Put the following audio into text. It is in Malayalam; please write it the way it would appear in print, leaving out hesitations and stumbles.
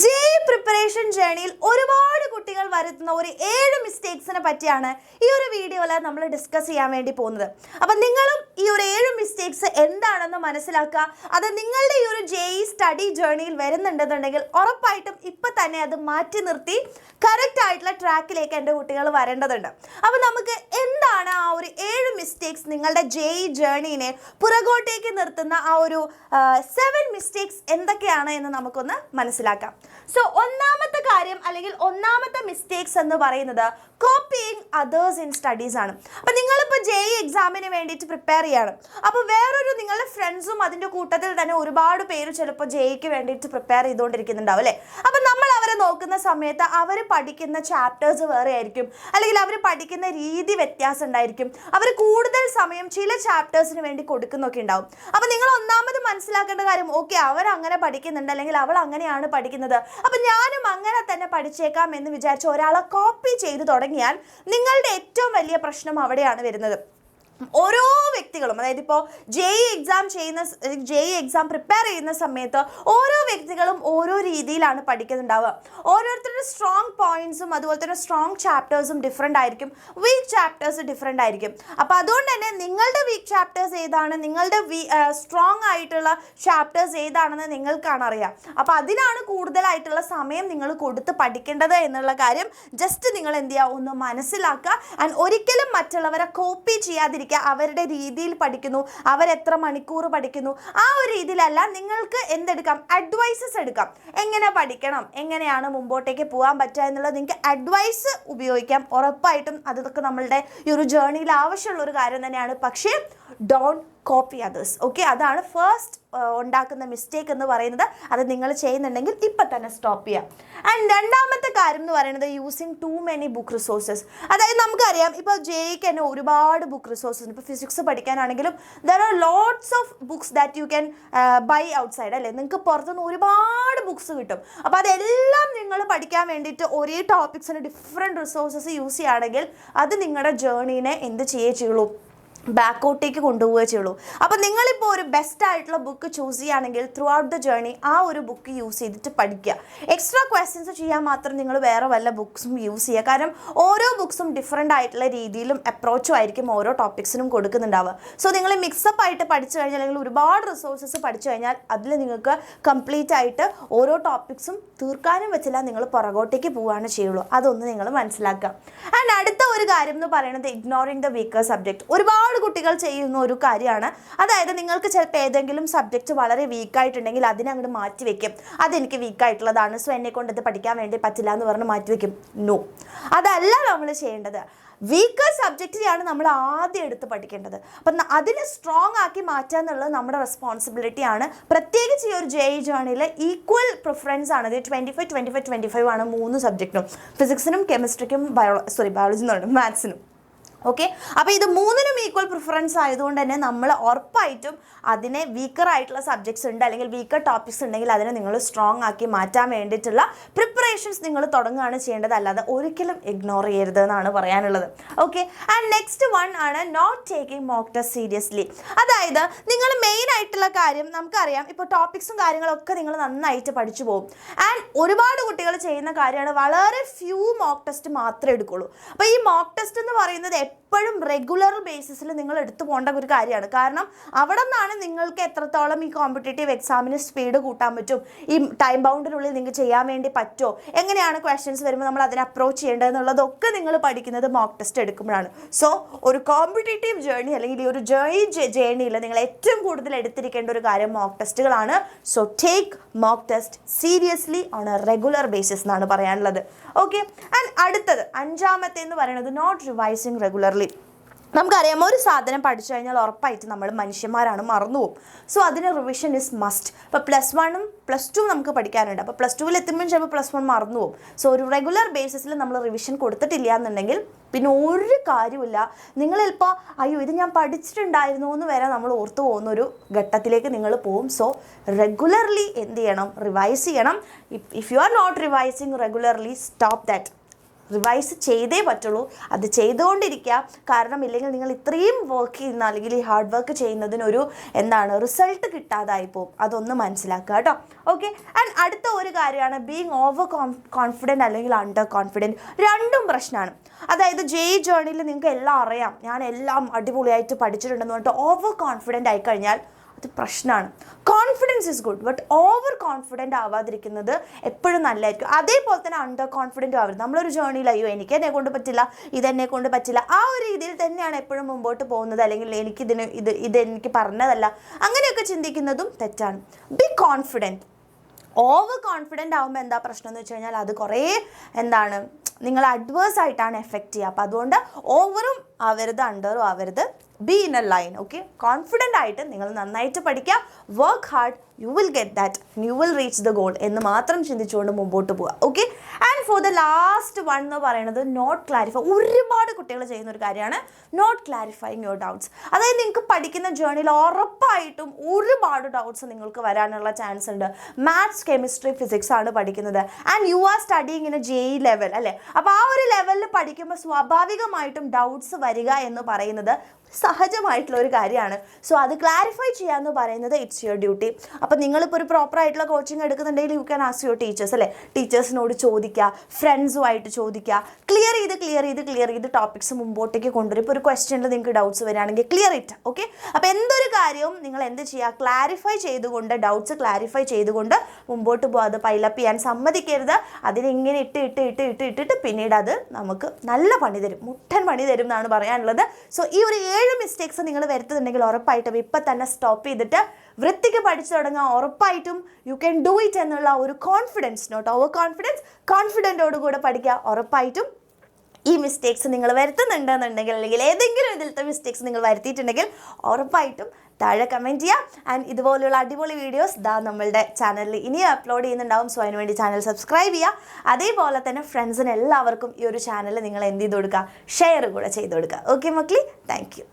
ജെഇ പ്രിപ്പറേഷൻ ജേണിയിൽ ഒരുപാട് കുട്ടികൾ വരുത്തുന്ന ഒരു 7 മിസ്റ്റേക്സിനെ പറ്റിയാണ് ഈ ഒരു വീഡിയോയിൽ നമ്മൾ ഡിസ്കസ് ചെയ്യാൻ വേണ്ടി പോകുന്നത്. അപ്പം നിങ്ങളും ഈ ഒരു 7 മിസ്റ്റേക്സ് എന്താണെന്ന് മനസ്സിലാക്കുക. അത് നിങ്ങളുടെ ഈ ഒരു ജെഇ സ്റ്റഡി ജേണിയിൽ വരുന്നുണ്ടെന്നുണ്ടെങ്കിൽ ഉറപ്പായിട്ടും ഇപ്പം തന്നെ അത് മാറ്റി നിർത്തി കറക്റ്റ് ആയിട്ടുള്ള ട്രാക്കിലേക്ക് എൻ്റെ കുട്ടികൾ വരേണ്ടതുണ്ട്. അപ്പം നമുക്ക് എന്താണ് ആ ഒരു 7 മിസ്റ്റേക്സ് നിങ്ങളുടെ ജെഇ ജേണിനെ പുറകോട്ടേക്ക് നിർത്തുന്ന ആ ഒരു 7 മിസ്റ്റേക്സ് എന്തൊക്കെയാണ് എന്ന് നമുക്കൊന്ന് മനസ്സിലാക്കാം. സോ ഒന്നാമത്തെ കാര്യം അല്ലെങ്കിൽ ഒന്നാമത്തെ മിസ്റ്റേക്സ് എന്ന് പറയുന്നത് കോപ്പിയിങ് അതേഴ്സ് ഇൻ സ്റ്റഡീസ് ആണ്. അപ്പം നിങ്ങളിപ്പോൾ ജെഇ എക്സാമിന് വേണ്ടിയിട്ട് പ്രിപ്പയർ ചെയ്യണം. അപ്പോൾ വേറൊരു നിങ്ങളുടെ ഫ്രണ്ട്സും അതിൻ്റെ കൂട്ടത്തിൽ തന്നെ ഒരുപാട് പേര് ചിലപ്പോൾ ജെഇക്ക് വേണ്ടിയിട്ട് പ്രിപ്പയർ ചെയ്തുകൊണ്ടിരിക്കുന്നുണ്ടാവും അല്ലേ. അപ്പം നമ്മൾ അവരെ നോക്കുന്ന സമയത്ത് അവർ പഠിക്കുന്ന ചാപ്റ്റേഴ്സ് വേറെ ആയിരിക്കും, അല്ലെങ്കിൽ അവർ പഠിക്കുന്ന രീതി വ്യത്യാസം ഉണ്ടായിരിക്കും. അവർ കൂടുതൽ സമയം ചില ചാപ്റ്റേഴ്സിന് വേണ്ടി കൊടുക്കുന്നൊക്കെ ഉണ്ടാവും. അപ്പം നിങ്ങൾ ഒന്നാമത് മനസ്സിലാക്കേണ്ട കാര്യം, ഓക്കെ അവർ അങ്ങനെ പഠിക്കുന്നുണ്ട് അല്ലെങ്കിൽ അവൾ അങ്ങനെയാണ് പഠിക്കുന്നത്, അപ്പം ഞാനും അങ്ങനെ തന്നെ പഠിച്ചേക്കാം എന്ന് വിചാരിച്ച് ഒരാളെ കോപ്പി ചെയ്ത് തുടങ്ങിയാൽ നിങ്ങളുടെ ഏറ്റവും വലിയ പ്രശ്നം അവിടെയാണ് വരുന്നത്. ഓരോ വ്യക്തികളും, അതായത് ഇപ്പോൾ ജെഇ എക്സാം പ്രിപ്പയർ ചെയ്യുന്ന സമയത്ത് ഓരോ വ്യക്തികളും ഓരോ രീതിയിലാണ് പഠിക്കുന്നുണ്ടാവുക. ഓരോരുത്തരുടെ സ്ട്രോങ് പോയിന്റ്സും അതുപോലെ തന്നെ സ്ട്രോങ് ചാപ്റ്റേഴ്സും ഡിഫറെൻ്റ് ആയിരിക്കും, വീക്ക് ചാപ്റ്റേഴ്സ് ഡിഫറെൻ്റ് ആയിരിക്കും. അപ്പോൾ അതുകൊണ്ട് തന്നെ നിങ്ങളുടെ വീക്ക് ചാപ്റ്റേഴ്സ് ഏതാണ്, നിങ്ങളുടെ സ്ട്രോങ് ആയിട്ടുള്ള ചാപ്റ്റേഴ്സ് ഏതാണെന്ന് നിങ്ങൾക്കാണ് അറിയാം. അപ്പോൾ അതിനാണ് കൂടുതലായിട്ടുള്ള സമയം നിങ്ങൾ കൊടുത്ത് പഠിക്കേണ്ടത് എന്നുള്ള കാര്യം ജസ്റ്റ് നിങ്ങൾ എന്ത് ചെയ്യുക, ഒന്ന് മനസ്സിലാക്കുക. ആൻഡ് ഒരിക്കലും മറ്റുള്ളവരെ കോപ്പി ചെയ്യാതിരിക്കുക. അവരുടെ രീതിയിൽ പഠിക്കുന്നു, അവരെത്ര മണിക്കൂർ പഠിക്കുന്നു, ആ ഒരു രീതിയിലല്ല. നിങ്ങൾക്ക് എന്തെടുക്കാം, അഡ്വൈസസ് എടുക്കാം. എങ്ങനെ പഠിക്കണം, എങ്ങനെയാണ് മുമ്പോട്ടേക്ക് പോകാൻ പറ്റുക എന്നുള്ളത് നിങ്ങൾക്ക് അഡ്വൈസ് ഉപയോഗിക്കാം. ഉറപ്പായിട്ടും അതൊക്കെ നമ്മളുടെ ഈ ഒരു ജേർണിയിൽ ആവശ്യമുള്ള ഒരു കാര്യം തന്നെയാണ്. പക്ഷേ ഡോണ്ട് കോപ്പി അതേഴ്സ്. ഓക്കെ, അതാണ് ഫസ്റ്റ് ഉണ്ടാക്കുന്ന മിസ്റ്റേക്ക് എന്ന് പറയുന്നത്. അത് നിങ്ങൾ ചെയ്യുന്നുണ്ടെങ്കിൽ ഇപ്പം തന്നെ സ്റ്റോപ്പ് ചെയ്യാം. ആൻഡ് രണ്ടാമത്തെ കാര്യം എന്ന് പറയുന്നത് using too many book resources. അതായത് നമുക്കറിയാം ഇപ്പോൾ ജെഇക്ക് തന്നെ ഒരുപാട് ബുക്ക് റിസോഴ്സസ് ഉണ്ട്. ഇപ്പോൾ ഫിസിക്സ് പഠിക്കാനാണെങ്കിലും there are lots of books that you can buy outside അല്ലേ. നിങ്ങൾക്ക് പുറത്തുനിന്ന് ഒരുപാട് ബുക്സ് കിട്ടും. അപ്പോൾ അതെല്ലാം നിങ്ങൾ പഠിക്കാൻ വേണ്ടിയിട്ട് ഒരേ ടോപ്പിക്സിന് ഡിഫറെൻറ്റ് റിസോഴ്സസ് യൂസ് ചെയ്യുകയാണെങ്കിൽ അത് നിങ്ങളുടെ ജേർണീനെ എന്ത് ചെയ്യുള്ളൂ, ബാക്കൗട്ടേക്ക് കൊണ്ടുപോവുകയേ ചെയ്യുള്ളൂ. അപ്പോൾ നിങ്ങളിപ്പോൾ ഒരു ബെസ്റ്റ് ആയിട്ടുള്ള ബുക്ക് ചൂസ് ചെയ്യുകയാണെങ്കിൽ ത്രൂ ഔട്ട് ദ ജേർണി ആ ഒരു ബുക്ക് യൂസ് ചെയ്തിട്ട് പഠിക്കുക. എക്സ്ട്രാ ക്വസ്റ്റ്യൻസ് ചെയ്യാൻ മാത്രം നിങ്ങൾ വേറെ വല്ല ബുക്സും യൂസ് ചെയ്യുക. കാരണം ഓരോ ബുക്സും ഡിഫറെൻ്റ് ആയിട്ടുള്ള രീതിയിലും അപ്രോച്ചും ആയിരിക്കും ഓരോ ടോപ്പിക്സിനും കൊടുക്കുന്നുണ്ടാവുക. സോ നിങ്ങൾ മിക്സപ്പ് ആയിട്ട് പഠിച്ചു കഴിഞ്ഞാൽ, അല്ലെങ്കിൽ ഒരുപാട് റിസോഴ്സസ് പഠിച്ചു കഴിഞ്ഞാൽ അതിൽ നിങ്ങൾക്ക് കംപ്ലീറ്റ് ആയിട്ട് ഓരോ ടോപ്പിക്സും തീർക്കാനും പറ്റില്ല, നിങ്ങൾ പുറകോട്ടേക്ക് പോവുകയാണ് ചെയ്യുള്ളൂ. അതൊന്ന് നിങ്ങൾ മനസ്സിലാക്കുക. ആൻഡ് അടുത്ത ഒരു കാര്യം എന്ന് പറയുന്നത് ഇഗ്നോറിങ് ദ വീക്കർ സബ്ജക്റ്റ്. ഒരുപാട് കുട്ടികൾ ചെയ്യുന്ന ഒരു കാര്യമാണ്. അതായത് നിങ്ങൾക്ക് ചിലപ്പോൾ ഏതെങ്കിലും സബ്ജക്റ്റ് വളരെ വീക്കായിട്ടുണ്ടെങ്കിൽ അതിനെ അങ്ങോട്ട് മാറ്റി വെക്കും. അതെനിക്ക് വീക്കായിട്ടുള്ളതാണ്, സോ എന്നെ കൊണ്ട് ഇത് പഠിക്കാൻ വേണ്ടി പറ്റില്ല എന്ന് പറഞ്ഞ് മാറ്റി വെക്കും. നോ, അതല്ല നമ്മൾ ചെയ്യേണ്ടത്. വീക്കർ സബ്ജക്റ്റിനെയാണ് നമ്മൾ ആദ്യം എടുത്ത് പഠിക്കേണ്ടത്. അപ്പം അതിനെ സ്ട്രോങ് ആക്കി മാറ്റുക എന്നുള്ളത് നമ്മുടെ റെസ്പോൺസിബിലിറ്റി ആണ്. പ്രത്യേകിച്ച് ഈ ഒരു ജെഇ ജേർണിയിൽ ഈക്വൽ പ്രിഫറൻസ് ആണ്. ഇത് 25-25-25 ആണ് 3 സബ്ജക്റ്റിനും, ഫിസിക്സിനും കെമിസ്ട്രിക്കും ബയോളജി എന്ന് പറയുന്നത് മാത്സിനും. ഓക്കെ, അപ്പോൾ ഇത് 3നും ഈക്വൽ പ്രിഫറൻസ് ആയതുകൊണ്ട് തന്നെ നമ്മൾ ഉറപ്പായിട്ടും അതിനെ വീക്കർ ആയിട്ടുള്ള സബ്ജക്ട്സ് ഉണ്ട് അല്ലെങ്കിൽ വീക്കർ ടോപ്പിക്സ് ഉണ്ടെങ്കിൽ അതിനെ നിങ്ങൾ സ്ട്രോങ് ആക്കി മാറ്റാൻ വേണ്ടിയിട്ടുള്ള പ്രിപ്പറേഷൻസ് നിങ്ങൾ തുടങ്ങുകയാണ് ചെയ്യേണ്ടത്. അല്ലാതെ ഒരിക്കലും ഇഗ്നോർ ചെയ്യരുത് എന്നാണ് പറയാനുള്ളത്. ഓക്കെ, ആൻഡ് നെക്സ്റ്റ് വൺ ആണ് not taking mock test seriously. അതായത് നിങ്ങൾ മെയിൻ ആയിട്ടുള്ള കാര്യം നമുക്കറിയാം, ഇപ്പോൾ ടോപ്പിക്സും കാര്യങ്ങളൊക്കെ നിങ്ങൾ നന്നായിട്ട് പഠിച്ചു പോകും. ആൻഡ് ഒരുപാട് കുട്ടികൾ ചെയ്യുന്ന കാര്യമാണ് വളരെ ഫ്യൂ മോക്ക് ടെസ്റ്റ് മാത്രമേ എടുക്കുള്ളൂ. അപ്പോൾ ഈ മോക്ക് ടെസ്റ്റ് എന്ന് പറയുന്നത് എപ്പോഴും റെഗുലർ ബേസിസിൽ നിങ്ങൾ എടുത്തു പോകേണ്ട ഒരു കാര്യമാണ്. കാരണം അവിടെ നിന്നാണ് നിങ്ങൾക്ക് എത്രത്തോളം ഈ കോമ്പറ്റേറ്റീവ് എക്സാമിന് സ്പീഡ് കൂട്ടാൻ പറ്റും, ഈ ടൈം ബൗണ്ടിനുള്ളിൽ നിങ്ങൾക്ക് ചെയ്യാൻ വേണ്ടി പറ്റുമോ, എങ്ങനെയാണ് ക്വസ്റ്റ്യൻസ് വരുമ്പോൾ നമ്മൾ അതിനെ അപ്രോച്ച് ചെയ്യേണ്ടതെന്നുള്ളതൊക്കെ നിങ്ങൾ പഠിക്കുന്നത് മോക്ക് ടെസ്റ്റ് എടുക്കുമ്പോഴാണ്. സോ ഒരു കോമ്പറ്റേറ്റീവ് ജേർണി അല്ലെങ്കിൽ ഈ ഒരു ജെഇ ജേർണിയിൽ നിങ്ങൾ ഏറ്റവും കൂടുതൽ എടുത്തിരിക്കേണ്ട ഒരു കാര്യം മോക്ക് ടെസ്റ്റുകളാണ്. So take mock test seriously on a regular basis എന്നാണ് പറയാനുള്ളത്. ഓക്കെ, ആൻഡ് അടുത്തത് 5ാമത്തെ എന്ന് പറയുന്നത് നോട്ട് റിവൈസിങ് റെഗുലർലി. നമുക്കറിയാം ഒരു സാധനം പഠിച്ചു കഴിഞ്ഞാൽ ഉറപ്പായിട്ട് നമ്മൾ മനുഷ്യന്മാരാണ്, മറന്നുപോകും. സോ അതിന് റിവിഷൻ ഇസ് മസ്റ്റ്. ഇപ്പോൾ +1ഉം +2 നമുക്ക് പഠിക്കാനുണ്ട്. അപ്പോൾ +2 എത്തുമ്പോൾ ചിലപ്പോൾ +1 മറന്നുപോകും. സോ ഒരു റെഗുലർ ബേസിസിൽ നമ്മൾ റിവിഷൻ കൊടുത്തിട്ടില്ല എന്നുണ്ടെങ്കിൽ പിന്നെ ഒരു കാര്യമില്ല. നിങ്ങൾ ചിലപ്പോൾ അയ്യോ ഇത് ഞാൻ പഠിച്ചിട്ടുണ്ടായിരുന്നു എന്ന് വരെ നമ്മൾ ഓർത്തു പോകുന്നൊരു ഘട്ടത്തിലേക്ക് നിങ്ങൾ പോകും. സോ റെഗുലർലി എന്ത് ചെയ്യണം, റിവൈസ് ചെയ്യണം. If you are not revising regularly, stop that. Revise ചെയ്തേ പറ്റുള്ളൂ. അത് ചെയ്തുകൊണ്ടിരിക്കുക. കാരണം ഇല്ലെങ്കിൽ നിങ്ങൾ ഇത്രയും വർക്ക് ചെയ്യുന്ന അല്ലെങ്കിൽ ഈ ഹാർഡ് വർക്ക് ചെയ്യുന്നതിനൊരു റിസൾട്ട് കിട്ടാതായി പോകും. അതൊന്ന് മനസ്സിലാക്കുക കേട്ടോ. ഓക്കെ. ആൻഡ് അടുത്ത ഒരു കാര്യമാണ് ബീങ് ഓവർ കോൺഫിഡൻറ്റ് അല്ലെങ്കിൽ അണ്ടർ കോൺഫിഡൻറ്റ്. രണ്ടും പ്രശ്നമാണ്. അതായത് JEE ജേർണിയിൽ നിങ്ങൾക്ക് എല്ലാം അറിയാം, ഞാൻ എല്ലാം അടിപൊളിയായിട്ട് പഠിച്ചിട്ടുണ്ടെന്ന് പറഞ്ഞിട്ട് ഓവർ കോൺഫിഡൻ്റ് ആയിക്കഴിഞ്ഞാൽ അത് പ്രശ്നമാണ്. Confidence is good, but over confident ആവാതിരിക്കുന്നത് എപ്പോഴും നല്ലതായിരിക്കും. അതേപോലെ തന്നെ അണ്ടർ കോൺഫിഡൻറ്റും ആവരുത്. നമ്മളൊരു ജേർണിയിൽ അയ്യോ എനിക്ക് എന്നെ കൊണ്ട് പറ്റില്ല, ഇതെന്നെ കൊണ്ട് പറ്റില്ല, ആ ഒരു രീതിയിൽ തന്നെയാണ് എപ്പോഴും മുമ്പോട്ട് പോകുന്നത്. അല്ലെങ്കിൽ ഇത് എനിക്ക് പറഞ്ഞതല്ല, അങ്ങനെയൊക്കെ ചിന്തിക്കുന്നതും തെറ്റാണ്. Be confident. ഓവർ കോൺഫിഡൻ്റ് ആകുമ്പോൾ എന്താ പ്രശ്നം എന്ന് വെച്ച് കഴിഞ്ഞാൽ അത് കുറേ നിങ്ങൾ അഡ്വേഴ്സ് ആയിട്ടാണ് എഫക്റ്റ് ചെയ്യുക. അപ്പോൾ അതുകൊണ്ട് ഓവറും ആവരുത് അണ്ടറും ആവരുത്. Be in A line. Okay. Confident ആയിട്ട് നിങ്ങൾ നന്നായിട്ട് പഠിക്കുക, work hard, you will get that, you will reach the goal എന്ന് മാത്രം ചിന്തിച്ചുകൊണ്ട് മുമ്പോട്ട് പോവുക. Okay. And for the last one എന്ന് പറയുന്നത് നോട്ട് ക്ലാരിഫൈ. ഒരുപാട് കുട്ടികൾ ചെയ്യുന്ന ഒരു കാര്യമാണ് നോട്ട് ക്ലാരിഫൈങ് യുവർ ഡൗട്ട്സ്. അതായത് നിങ്ങൾക്ക് പഠിക്കുന്ന ജേർണിയിൽ ഉറപ്പായിട്ടും ഒരുപാട് ഡൗട്ട്സ് നിങ്ങൾക്ക് വരാനുള്ള ചാൻസ് ഉണ്ട്. മാത്സ്, കെമിസ്ട്രി, ഫിസിക്സ് ആണ് പഠിക്കുന്നത്. And you are studying in A JEE level അല്ലേ. അപ്പോൾ ആ ഒരു ലെവലിൽ പഠിക്കുമ്പോൾ സ്വാഭാവികമായിട്ടും ഡൗട്ട്സ് വരിക എന്ന് പറയുന്നത് സഹജമായിട്ടുള്ള ഒരു കാര്യമാണ്. സോ അത് ക്ലാരിഫൈ ചെയ്യാന്ന് പറയുന്നത് ഇറ്റ്സ് യുവർ ഡ്യൂട്ടി. അപ്പോൾ നിങ്ങളിപ്പോൾ ഒരു പ്രോപ്പറായിട്ടുള്ള കോച്ചിങ് എടുക്കുന്നുണ്ടെങ്കിൽ you can ask your teachers അല്ലേ. ടീച്ചേഴ്സിനോട് ചോദിക്കുക, ഫ്രണ്ട്സുമായിട്ട് ചോദിക്കുക, ക്ലിയർ ചെയ്ത് ടോപ്പിക്സ് മുമ്പോട്ടേക്ക് കൊണ്ടുവരും. ഇപ്പോൾ ഒരു ക്വസ്റ്റ്യനിൽ നിങ്ങൾക്ക് ഡൗട്ട്സ് വരികയാണെങ്കിൽ ക്ലിയർ ഇറ്റ്. ഓക്കെ. അപ്പോൾ എന്തൊരു കാര്യവും നിങ്ങൾ എന്ത് ചെയ്യുക, ക്ലാരിഫൈ ചെയ്തുകൊണ്ട്, ഡൗട്ട്സ് ക്ലാരിഫൈ ചെയ്തുകൊണ്ട് മുമ്പോട്ട് പോകുക. അത് പൈലപ്പ് ചെയ്യാൻ സമ്മതിക്കരുത്. അതിനിങ്ങനെ ഇട്ടിട്ട് പിന്നീട് അത് നമുക്ക് നല്ല പണി തരും, മുട്ടൻ പണി തരും എന്നാണ് പറയാനുള്ളത്. സോ ഈ ഒരു 7 മിസ്റ്റേക്സ് നിങ്ങൾ വരുത്തുന്നുണ്ടെങ്കിൽ ഉറപ്പായിട്ടും ഇപ്പം തന്നെ സ്റ്റോപ്പ് ചെയ്തിട്ട് വൃത്തിക്ക് പഠിച്ചു തുടങ്ങുക. ഉറപ്പായിട്ടും യു ക്യാൻ ഡു ഇറ്റ് എന്നുള്ള ഒരു കോൺഫിഡൻസ്, നോട്ട് ഓവർ കോൺഫിഡൻസ്, കോൺഫിഡൻറ്റോടുകൂടെ പഠിക്കുക. ഉറപ്പായിട്ടും ഈ മിസ്റ്റേക്സ് നിങ്ങൾ വരുത്തുന്നുണ്ടെന്നുണ്ടെങ്കിൽ അല്ലെങ്കിൽ ഏതെങ്കിലും ഇതിലത്തെ മിസ്റ്റേക്സ് നിങ്ങൾ വരുത്തിയിട്ടുണ്ടെങ്കിൽ ഉറപ്പായിട്ടും താഴെ കമൻറ്റ് ചെയ്യുക. ആൻഡ് ഇതുപോലെയുള്ള അടിപൊളി വീഡിയോസ് നമ്മളുടെ ചാനലിൽ ഇനിയും അപ്ലോഡ് ചെയ്യുന്നുണ്ടാവും. സോ അതിനുവേണ്ടി ചാനൽ സബ്സ്ക്രൈബ് ചെയ്യുക. അതേപോലെ തന്നെ ഫ്രണ്ട്സിന് എല്ലാവർക്കും ഈ ഒരു ചാനൽ നിങ്ങൾ എന്ത് ചെയ്ത് കൊടുക്കുക, ഷെയർ കൂടെ ചെയ്ത് കൊടുക്കുക. ഓക്കെ മക്കളി, താങ്ക് യു.